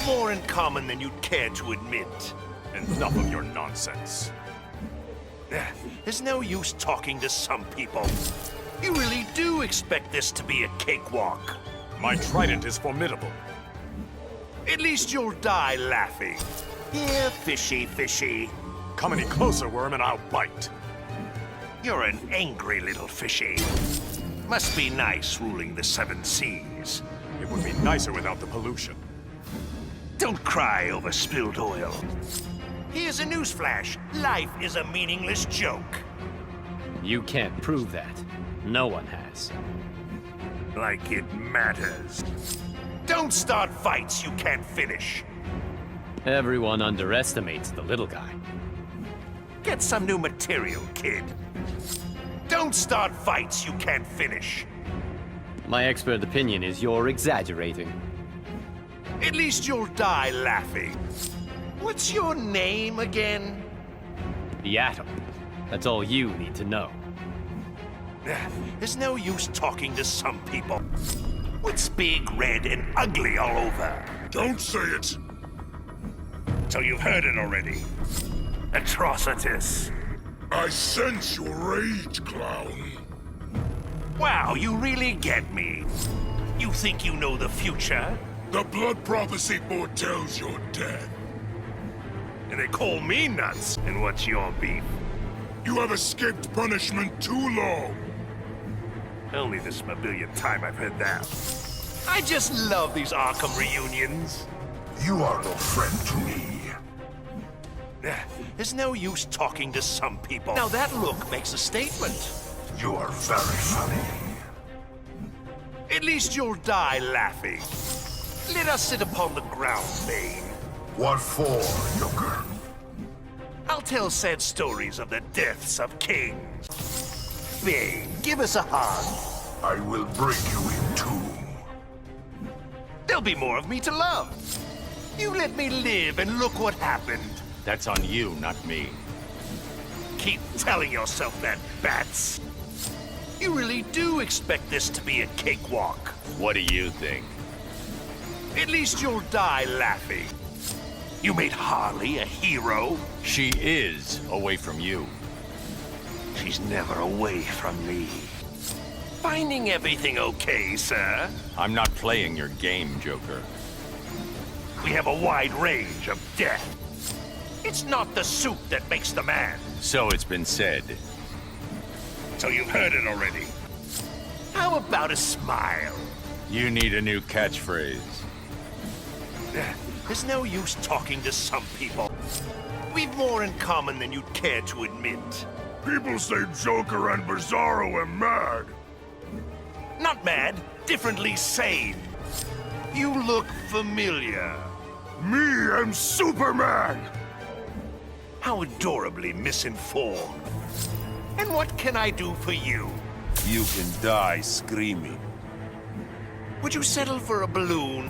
more in common than you'd care to admit. Enough of your nonsense. There's no use talking to some people. You really do expect this to be a cakewalk. My trident is formidable. At least you'll die laughing. Here, fishy, fishy. Come any closer, worm, and I'll bite. You're an angry little fishy. Must be nice ruling the seven seas. It would be nicer without the pollution. Don't cry over spilled oil. Here's a newsflash. Life is a meaningless joke. You can't prove that. No one has. Like it matters. Don't start fights you can't finish. Everyone underestimates the little guy. Get some new material, kid. Don't start fights you can't finish. My expert opinion is you're exaggerating. At least you'll die laughing. What's your name again? The Atom. That's all you need to know. There's no use talking to some people. What's big, red, and ugly all over? Don't say it! So you've heard it already. Atrocitus. I sense your rage, clown. Wow, you really get me. You think you know the future? The blood prophecy foretells your death. And they call me nuts. And what's your beef? You have escaped punishment too long. Only this my billionth time I've heard that. I just love these Arkham reunions. You are no friend to me. There's no use talking to some people. Now that look makes a statement. You are very funny. At least you'll die laughing. Let us sit upon the ground, Bane. What for, Joker? I'll tell sad stories of the deaths of kings. Bane, give us a hug. I will break you in two. There'll be more of me to love. You let me live and look what happened. That's on you, not me. Keep telling yourself that, Bats. You really do expect this to be a cakewalk. What do you think? At least you'll die laughing. You made Harley a hero. She is away from you. She's never away from me. Finding everything okay, sir? I'm not playing your game, Joker. We have a wide range of death. It's not the suit that makes the man. So it's been said. So you've heard it already. How about a smile? You need a new catchphrase. There's no use talking to some people. We've more in common than you'd care to admit. People say Joker and Bizarro are mad. Not mad, differently sane. You look familiar. Me am Superman! How adorably misinformed. And what can I do for you? You can die screaming. Would you settle for a balloon?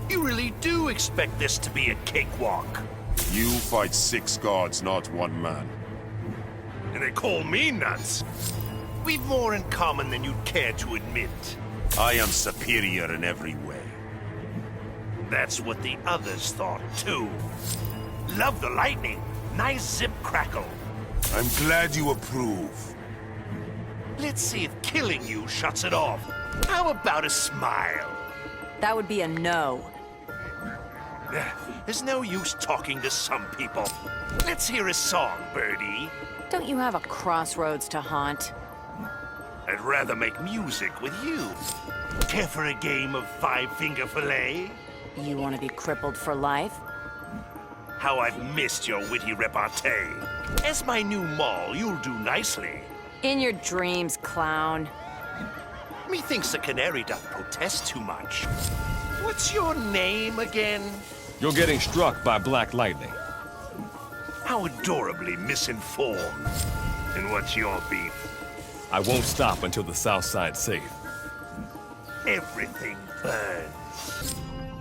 You really do expect this to be a cakewalk. You fight 6 gods, not 1 man. And they call me nuts. We've more in common than you'd care to admit. I am superior in every way. That's what the others thought, too. Love the lightning. Nice zip crackle. I'm glad you approve. Let's see if killing you shuts it off. How about a smile? That would be a no. There's no use talking to some people. Let's hear a song, Birdie. Don't you have a crossroads to haunt? I'd rather make music with you. Care for a game of five-finger fillet? You want to be crippled for life? How I've missed your witty repartee. As my new mall, you'll do nicely. In your dreams, clown. Methinks the canary doth protest too much. What's your name again? You're getting struck by black lightning. How adorably misinformed. And what's your beef? I won't stop until the South Side's safe. Everything burns.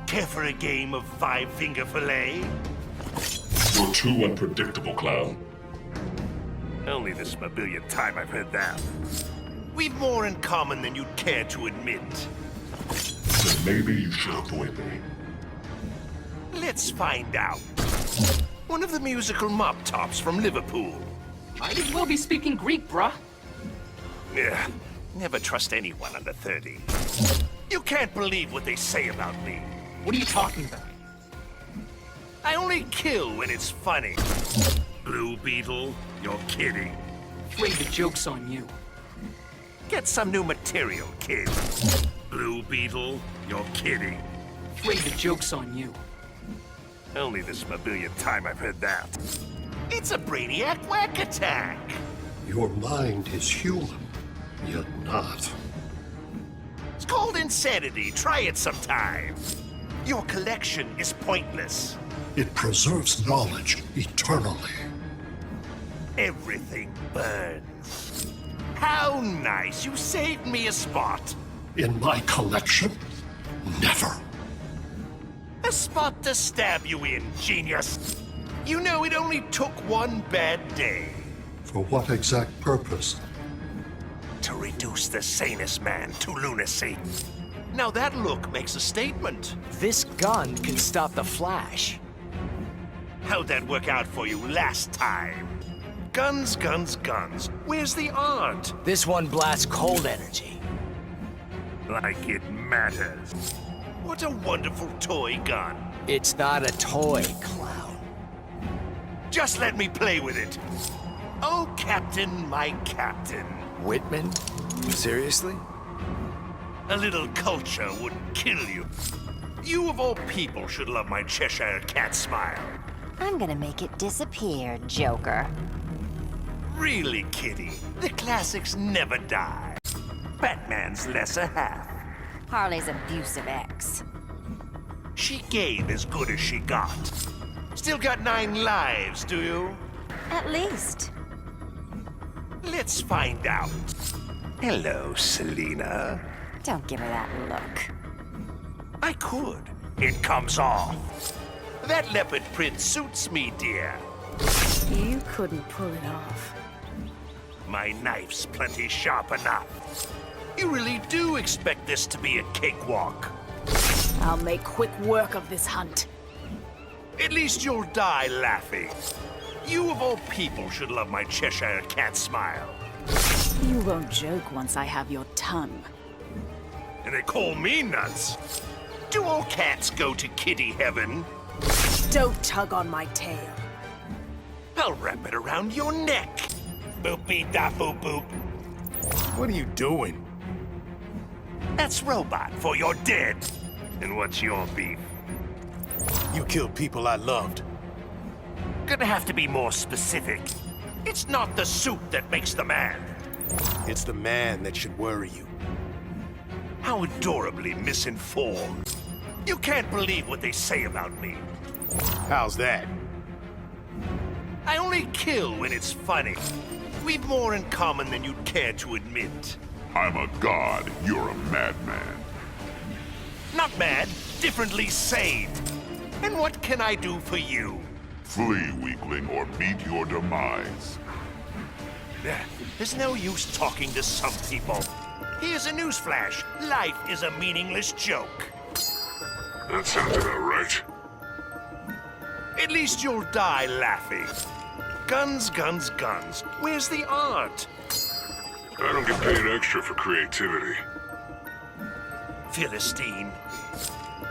Care for a game of five-finger fillet? You're too unpredictable, clown. Only this my billionth time I've heard that. We've more in common than you'd care to admit. Then maybe you should avoid me. Let's find out. One of the musical mop tops from Liverpool. Might as well be speaking Greek, bruh. Yeah, never trust anyone under 30. You can't believe what they say about me. What are you talking about? I only kill when it's funny. Blue Beetle, you're kidding. Afraid the joke's on you. Get some new material, kid. Blue Beetle, you're kidding. Afraid the joke's on you. Only this is my billionth time I've heard that. It's a Brainiac whack attack. Your mind is human, yet not. It's called insanity. Try it sometime. Your collection is pointless. It preserves knowledge eternally. Everything burns. How nice. You saved me a spot. In my collection, never. A spot to stab you in, genius. You know it only took one bad day. For what exact purpose? To reduce the sanest man to lunacy. Now that look makes a statement. This gun can stop the Flash. How'd that work out for you last time? Guns, guns, guns. Where's the art? This one blasts cold energy. Like it matters. What a wonderful toy gun. It's not a toy, clown. Just let me play with it. Oh, Captain, my Captain. Whitman? Seriously? A little culture wouldn't kill you. You of all people should love my Cheshire Cat smile. I'm gonna make it disappear, Joker. Really, Kitty, the classics never die. Batman's lesser half. Harley's abusive ex. She gave as good as she got. Still got 9 lives, do you? At least. Let's find out. Hello, Selina. Don't give her that look. I could. It comes off. That leopard print suits me, dear. You couldn't pull it off. My knife's plenty sharp enough. You really do expect this to be a cakewalk. I'll make quick work of this hunt. At least you'll die laughing. You of all people should love my Cheshire Cat smile. You won't joke once I have your tongue. And they call me nuts. Do all cats go to kitty heaven? Don't tug on my tail. I'll wrap it around your neck. Boopy da boop boop. What are you doing? That's robot for your dead. And what's your beef? You killed people I loved. Gonna have to be more specific. It's not the suit that makes the man. It's the man that should worry you. How adorably misinformed. You can't believe what they say about me. How's that? I only kill when it's funny. We've more in common than you'd care to admit. I'm a god. You're a madman. Not mad, differently sane. And what can I do for you? Flee, weakling, or meet your demise. There's no use talking to some people. Here's a newsflash. Life is a meaningless joke. That sounds about right. At least you'll die laughing. Guns, guns, guns. Where's the art? I don't get paid extra for creativity. Philistine.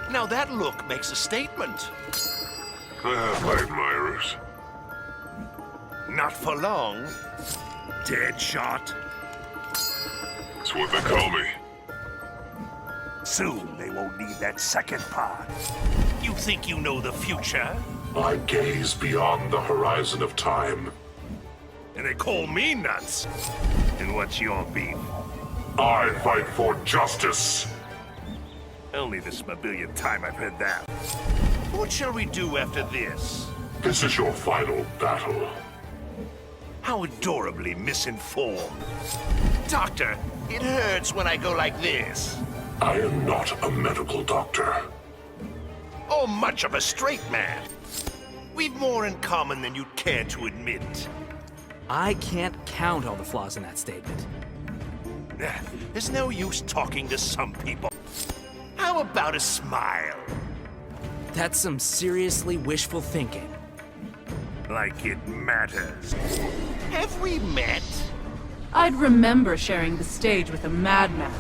Now that look makes a statement. I have my admirers. Not for long. Dead shot. That's what they call me. Soon they won't need that second part. You think you know the future? I gaze beyond the horizon of time. And they call me nuts. And what's your beef? I fight for justice. Only this is my billionth time I've heard that. What shall we do after this? This is your final battle. How adorably misinformed. Doctor, it hurts when I go like this. I am not a medical doctor. Or much of a straight man. We've more in common than you'd care to admit. I can't count all the flaws in that statement. There's no use talking to some people. How about a smile? That's some seriously wishful thinking. Like it matters. Have we met? I'd remember sharing the stage with a madman.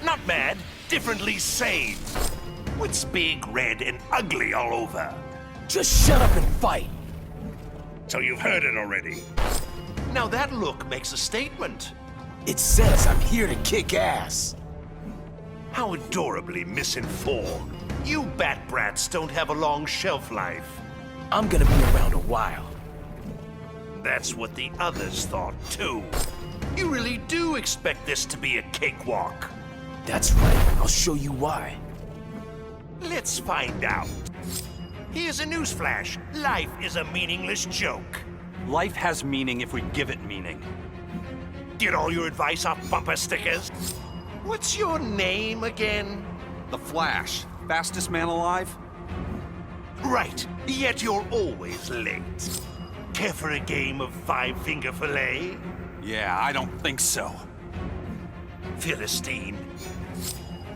Not mad, differently sane. What's big, red, and ugly all over? Just shut up and fight. So you've heard it already. Now that look makes a statement. It says I'm here to kick ass. How adorably misinformed. You bat brats don't have a long shelf life. I'm gonna be around a while. That's what the others thought, too. You really do expect this to be a cakewalk. That's right. I'll show you why. Let's find out. Here's a newsflash. Life is a meaningless joke. Life has meaning if we give it meaning. Get all your advice off bumper stickers? What's your name again? The Flash, fastest man alive? Right, yet you're always late. Care for a game of five-finger fillet? Yeah, I don't think so. Philistine.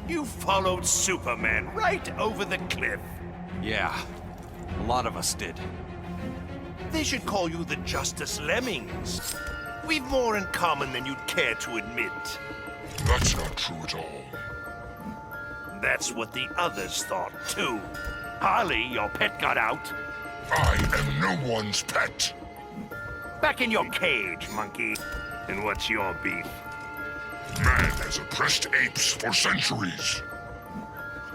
You followed Superman right over the cliff. Yeah, a lot of us did. They should call you the Justice Lemmings. We've more in common than you'd care to admit. That's not true at all. That's what the others thought, too. Harley, your pet got out. I am no one's pet. Back in your cage, monkey. And what's your beef? Man has oppressed apes for centuries.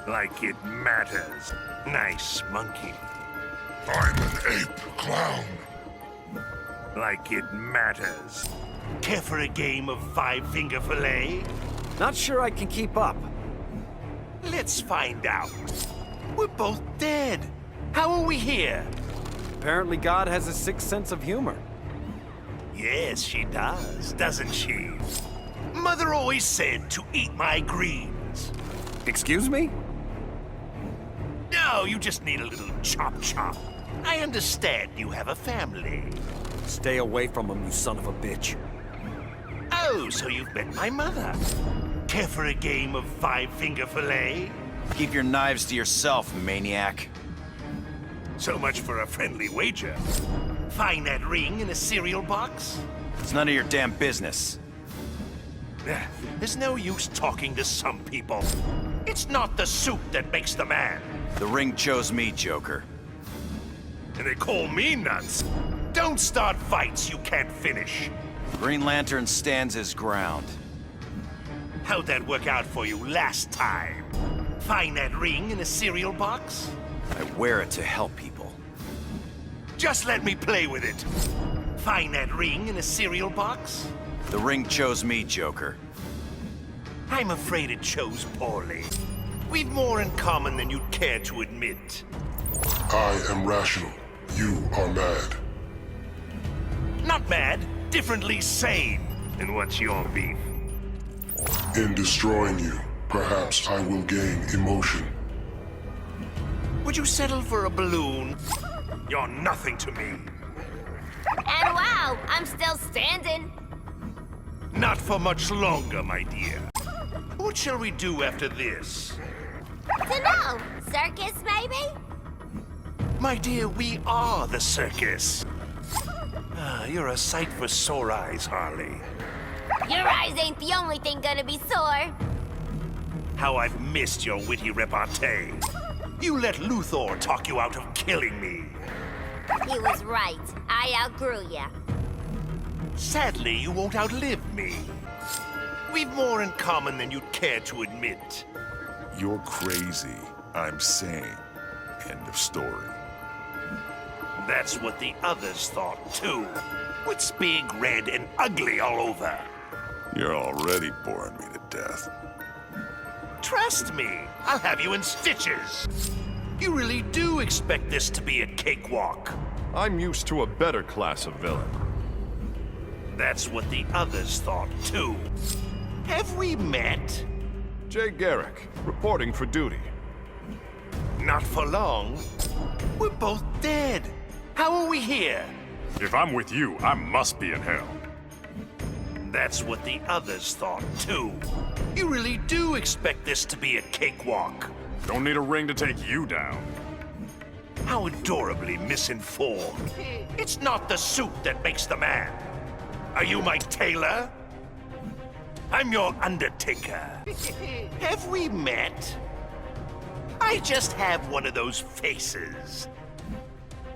Like it matters. Nice, monkey. I'm an ape clown. Like it matters. Care for a game of five-finger fillet? Not sure I can keep up. Let's find out. We're both dead. How are we here? Apparently God has a sixth sense of humor. Yes, she does, doesn't she? Mother always said to eat my greens. Excuse me? No, you just need a little chop-chop. I understand you have a family. Stay away from him, you son of a bitch. Oh, so you've met my mother. Care for a game of five-finger fillet? Keep your knives to yourself, maniac. So much for a friendly wager. Find that ring in a cereal box? It's none of your damn business. There's no use talking to some people. It's not the suit that makes the man. The ring chose me, Joker. And they call me nuts. Don't start fights you can't finish. Green Lantern stands his ground. How'd that work out for you last time? Find that ring in a cereal box? I wear it to help people. Just let me play with it. Find that ring in a cereal box? The ring chose me, Joker. I'm afraid it chose poorly. We've more in common than you'd care to admit. I am rational. You are mad. Not mad, differently sane. And what's your beef? In destroying you, perhaps I will gain emotion. Would you settle for a balloon? You're nothing to me. And wow, I'm still standing. Not for much longer, my dear. What shall we do after this? Dunno, circus maybe? My dear, we are the circus. You're a sight for sore eyes, Harley. Your eyes ain't the only thing gonna be sore. How I've missed your witty repartee. You let Luthor talk you out of killing me. He was right. I outgrew ya. Sadly, you won't outlive me. We've more in common than you'd care to admit. You're crazy. I'm sane. End of story. That's what the others thought, too. What's big, red, and ugly all over? You're already boring me to death. Trust me, I'll have you in stitches. You really do expect this to be a cakewalk. I'm used to a better class of villain. That's what the others thought, too. Have we met? Jay Garrick, reporting for duty. Not for long. We're both dead. How are we here? If I'm with you, I must be in hell. That's what the others thought, too. You really do expect this to be a cakewalk. Don't need a ring to take you down. How adorably misinformed. It's not the suit that makes the man. Are you my tailor? I'm your undertaker. Have we met? I just have one of those faces.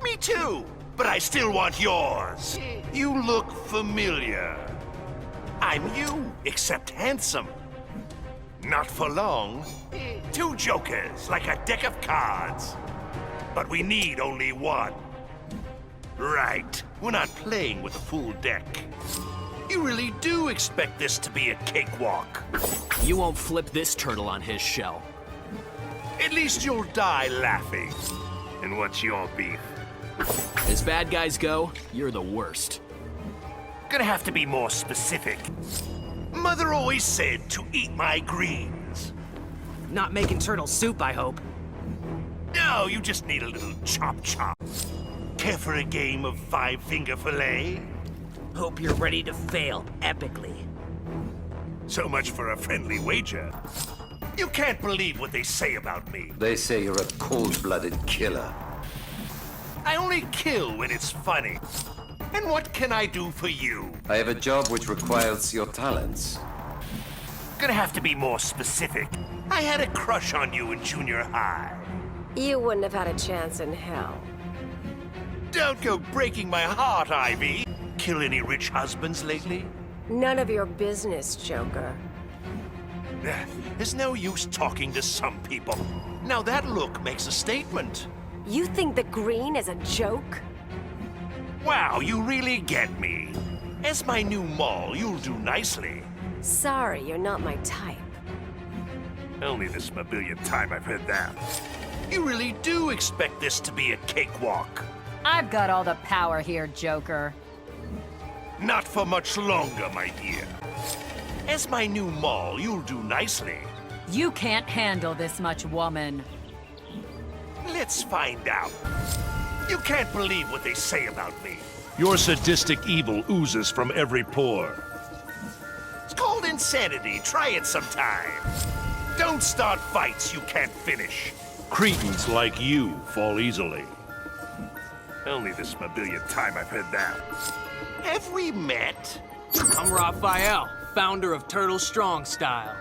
Me too, but I still want yours. You look familiar. I'm you, except handsome. Not for long. Two jokers, like a deck of cards. But we need only one. Right, we're not playing with a full deck. You really do expect this to be a cakewalk. You won't flip this turtle on his shell. At least you'll die laughing. And what's your beef? As bad guys go, you're the worst. Gonna have to be more specific. Mother always said to eat my greens. Not making turtle soup, I hope. No, you just need a little chop-chop. Care for a game of five-finger fillet? Hope you're ready to fail epically. So much for a friendly wager. You can't believe what they say about me. They say you're a cold-blooded killer. I only kill when it's funny. And what can I do for you? I have a job which requires your talents. Gonna have to be more specific. I had a crush on you in junior high. You wouldn't have had a chance in hell. Don't go breaking my heart, Ivy. Kill any rich husbands lately? None of your business, Joker. There's no use talking to some people. Now that look makes a statement. You think the green is a joke? Wow, you really get me. As my new mall, you'll do nicely. Sorry, you're not my type. Only this billionth time I've heard that. You really do expect this to be a cakewalk. I've got all the power here, Joker. Not for much longer, my dear. As my new mall, you'll do nicely. You can't handle this much, woman. Let's find out. You can't believe what they say about me. Your sadistic evil oozes from every pore. It's called insanity. Try it sometime. Don't start fights you can't finish. Cretins like you fall easily. Only this billionth time I've heard that. Have we met? I'm Raphael, founder of Turtle Strong Style.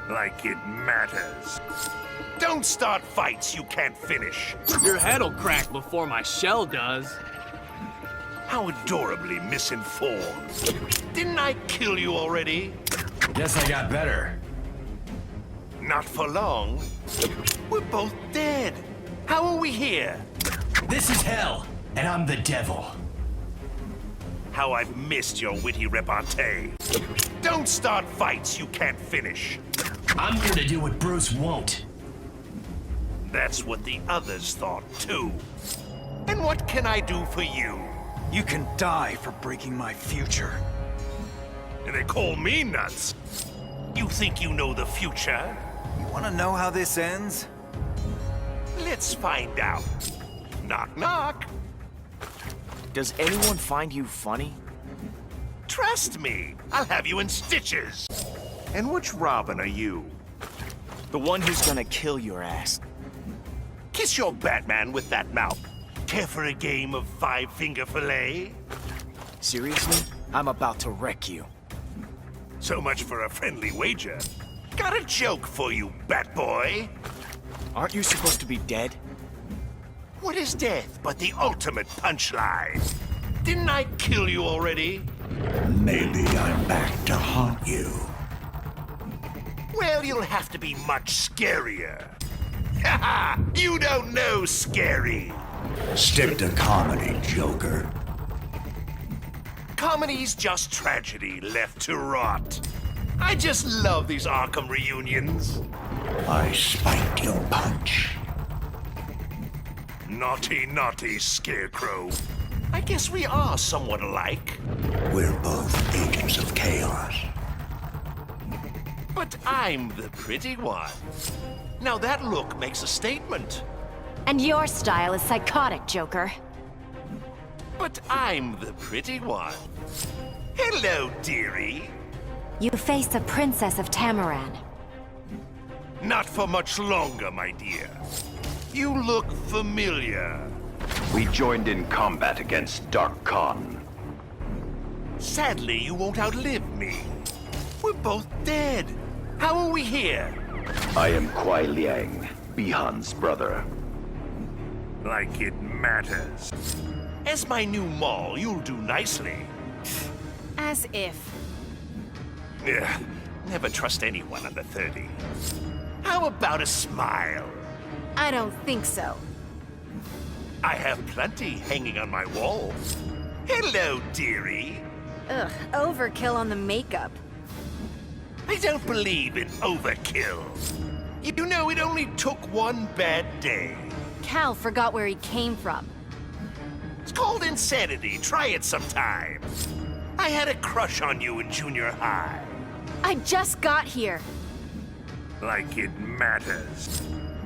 Like it matters. Don't start fights you can't finish. Your head'll crack before my shell does. How adorably misinformed. Didn't I kill you already? Guess I got better. Not for long. We're both dead. How are we here? This is hell, and I'm the devil. How I've missed your witty repartee. Don't start fights you can't finish. I'm here to do what Bruce won't. That's what the others thought, too. And what can I do for you? You can die for breaking my future. And they call me nuts. You think you know the future? You wanna know how this ends? Let's find out. Knock, knock. Does anyone find you funny? Trust me, I'll have you in stitches. And which Robin are you? The one who's gonna kill your ass. Kiss your Batman with that mouth. Care for a game of five-finger fillet? Seriously? I'm about to wreck you. So much for a friendly wager. Got a joke for you, Batboy. Aren't you supposed to be dead? What is death but the ultimate punchline? Didn't I kill you already? Maybe I'm back to haunt you. Well, you'll have to be much scarier. Haha! You don't know scary. Stick to comedy, Joker. Comedy's just tragedy left to rot. I just love these Arkham reunions. I spiked your punch. Naughty, naughty Scarecrow. I guess we are somewhat alike. We're both agents of chaos. But I'm the pretty one. Now that look makes a statement. And your style is psychotic, Joker. But I'm the pretty one. Hello, dearie. You face the Princess of Tamaran. Not for much longer, my dear. You look familiar. We joined in combat against Dark Khan. Sadly, you won't outlive me. We're both dead. How are we here? I am Kuai Liang, Bihan's brother. Like it matters. As my new Maul, you'll do nicely. As if. Ugh, never trust anyone under 30. How about a smile? I don't think so. I have plenty hanging on my wall. Hello, dearie. Ugh, overkill on the makeup. I don't believe in overkill. You know, it only took one bad day. Cal forgot where he came from. It's called insanity. Try it sometime. I had a crush on you in junior high. I just got here. Like it matters.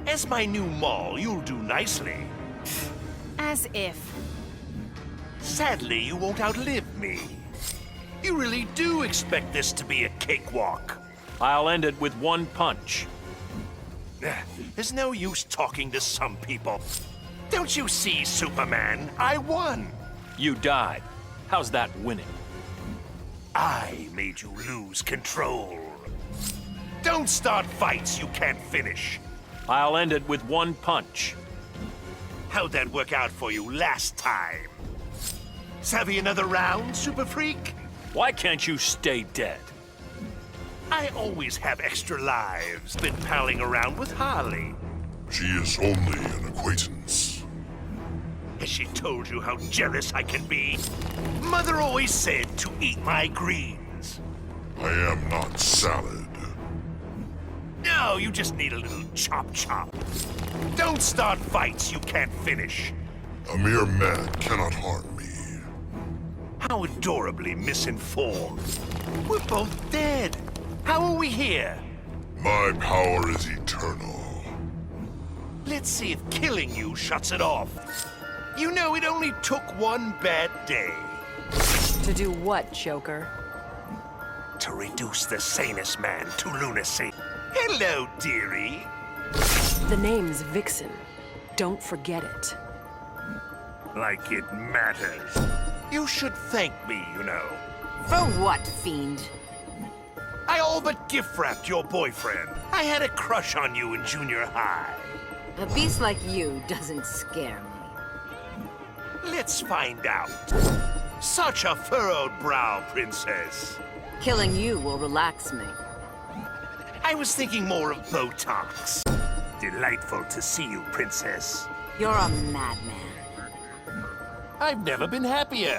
As my new Maul, you'll do nicely. As if. Sadly, you won't outlive me. You really do expect this to be a cakewalk. I'll end it with one punch. There's no use talking to some people. Don't you see, Superman? I won. You died. How's that winning? I made you lose control. Don't start fights you can't finish. I'll end it with one punch. How'd that work out for you last time? Savvy another round, Super Freak? Why can't you stay dead? I always have extra lives. Been palling around with Harley. She is only an acquaintance. Has she told you how jealous I can be? Mother always said to eat my greens. I am not salad. No, you just need a little chop-chop. Don't start fights you can't finish. A mere man cannot harm me. How adorably misinformed. We're both dead. How are we here? My power is eternal. Let's see if killing you shuts it off. You know, it only took one bad day. To do what, Joker? To reduce the sanest man to lunacy. Hello, dearie. The name's Vixen. Don't forget it. Like it matters. You should thank me, you know. For what, fiend? I all but gift-wrapped your boyfriend. I had a crush on you in junior high. A beast like you doesn't scare me. Let's find out. Such a furrowed brow, princess. Killing you will relax me. I was thinking more of Botox. Delightful to see you, princess. You're a madman. I've never been happier.